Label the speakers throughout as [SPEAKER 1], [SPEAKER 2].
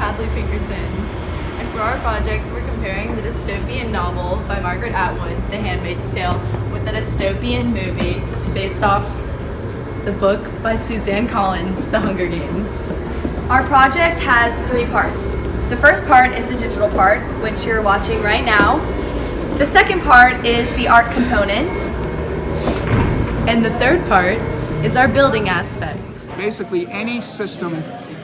[SPEAKER 1] Hadley and for our project we're comparing the dystopian novel by Margaret Atwood, The Handmaid's Tale, with the dystopian movie based off the book by Suzanne Collins, The Hunger Games.
[SPEAKER 2] Our project has 3 parts. The first part is the digital part, which you're watching right now. The second part is the art component.
[SPEAKER 1] And the third part is our building aspect.
[SPEAKER 3] Basically, any system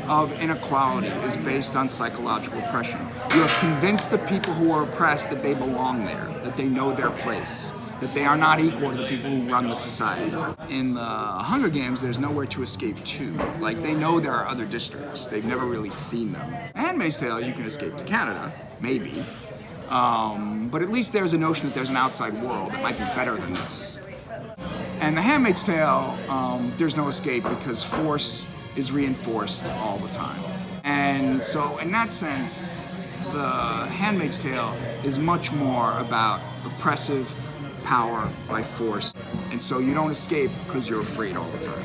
[SPEAKER 3] of inequality is based on psychological oppression. You have convinced the people who are oppressed that they belong there, that they know their place, that they are not equal to the people who run the society. In the Hunger Games, there's nowhere to escape to. Like, they know there are other districts. They've never really seen them. Handmaid's Tale, you can escape to Canada, maybe. But at least there's a notion that there's an outside world that might be better than this. And The Handmaid's Tale, there's no escape because force is reinforced all the time. And so in that sense, The Handmaid's Tale is much more about oppressive power by force. And so you don't escape because you're afraid all the time.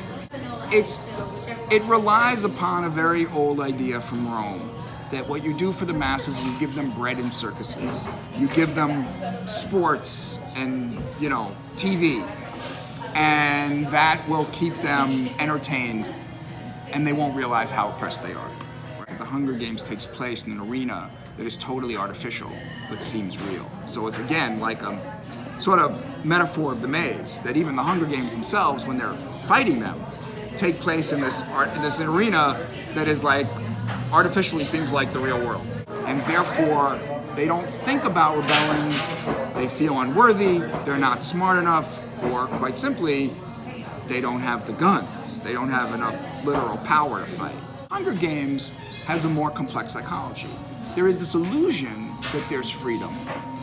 [SPEAKER 3] It relies upon a very old idea from Rome, that what you do for the masses is you give them bread and circuses. You give them sports and, TV. And that will keep them entertained, and they won't realize how oppressed they are. Right? The Hunger Games takes place in an arena that is totally artificial, but seems real. So it's again like a sort of metaphor of the maze, that even the Hunger Games themselves, when they're fighting them, take place in this arena that is like artificially seems like the real world. And therefore, they don't think about rebelling, they feel unworthy, they're not smart enough, or quite simply, they don't have the guns. They don't have enough literal power to fight. Hunger Games has a more complex psychology. There is this illusion that there's freedom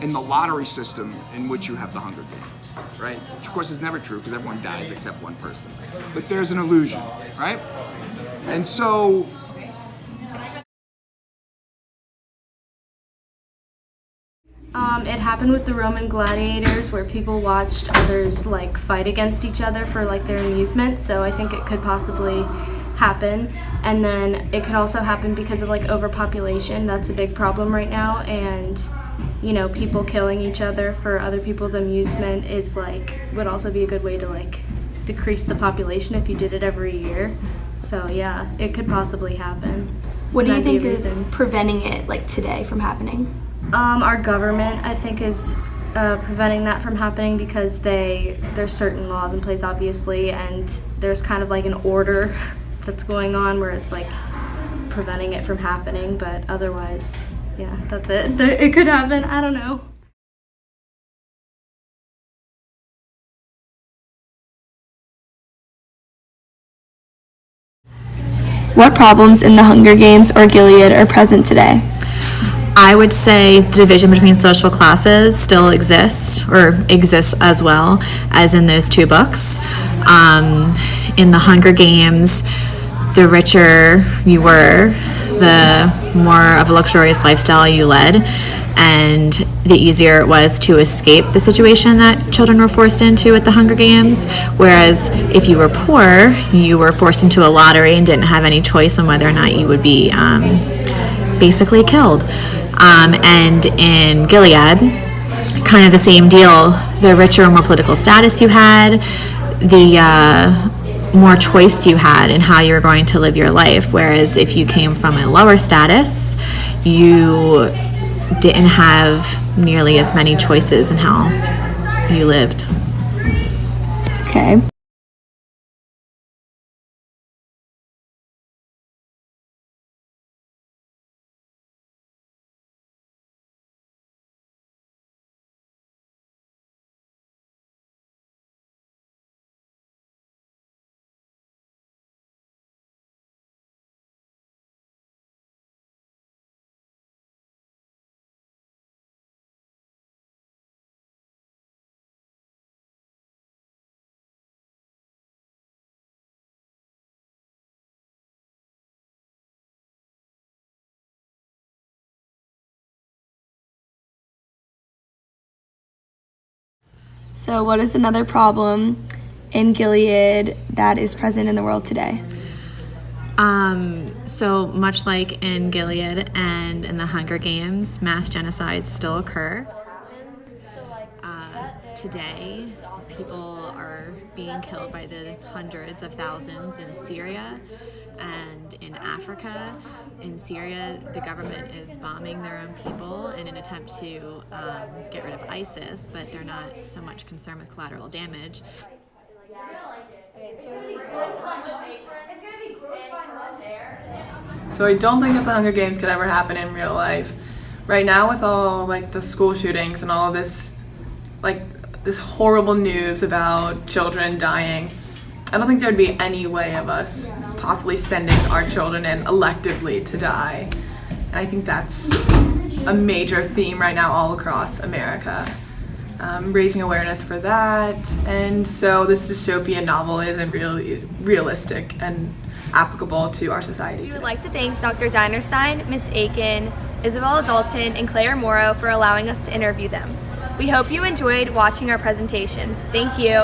[SPEAKER 3] in the lottery system in which you have the Hunger Games, right? Which of course is never true because everyone dies except one person. But there's an illusion, right? And so
[SPEAKER 2] It happened with the Roman gladiators, where people watched others fight against each other for their amusement. So I think it could possibly happen. And then it could also happen because of overpopulation. That's a big problem right now. And people killing each other for other people's amusement is would also be a good way to decrease the population if you did it every year. So yeah, it could possibly happen.
[SPEAKER 4] What do you think is preventing it today from happening?
[SPEAKER 2] Our government, I think, is preventing that from happening because there's certain laws in place, obviously, and there's kind of an order that's going on where it's preventing it from happening. But otherwise, yeah, that's it. It could happen. I don't know.
[SPEAKER 4] What problems in the Hunger Games or Gilead are present today?
[SPEAKER 5] I would say the division between social classes still exists, or exists as well as in those 2 books. In the Hunger Games, the richer you were, the more of a luxurious lifestyle you led, and the easier it was to escape the situation that children were forced into at the Hunger Games. Whereas if you were poor, you were forced into a lottery and didn't have any choice on whether or not you would be basically killed. And in Gilead, kind of the same deal. The richer, more political status you had, the more choice you had in how you were going to live your life. Whereas if you came from a lower status, you didn't have nearly as many choices in how you lived.
[SPEAKER 4] Okay. So what is another problem in Gilead that is present in the world today?
[SPEAKER 5] So much like in Gilead and in the Hunger Games, mass genocides still occur. Today, people are being killed by the hundreds of thousands in Syria and in Africa. In Syria, the government is bombing their own people in an attempt to get rid of ISIS, but they're not so much concerned with collateral damage.
[SPEAKER 6] So I don't think that the Hunger Games could ever happen in real life. Right now, with all like the school shootings and all of this, like this horrible news about children dying, I don't think there'd be any way of us possibly sending our children in electively to die. And I think that's a major theme right now all across America. Raising awareness for that, and so this dystopian novel isn't really realistic and applicable to our society
[SPEAKER 7] We would
[SPEAKER 6] today.
[SPEAKER 7] like to thank Dr. Dinerstein, Ms. Aiken, Isabella Dalton, and Claire Morrow for allowing us to interview them. We hope you enjoyed watching our presentation. Thank you.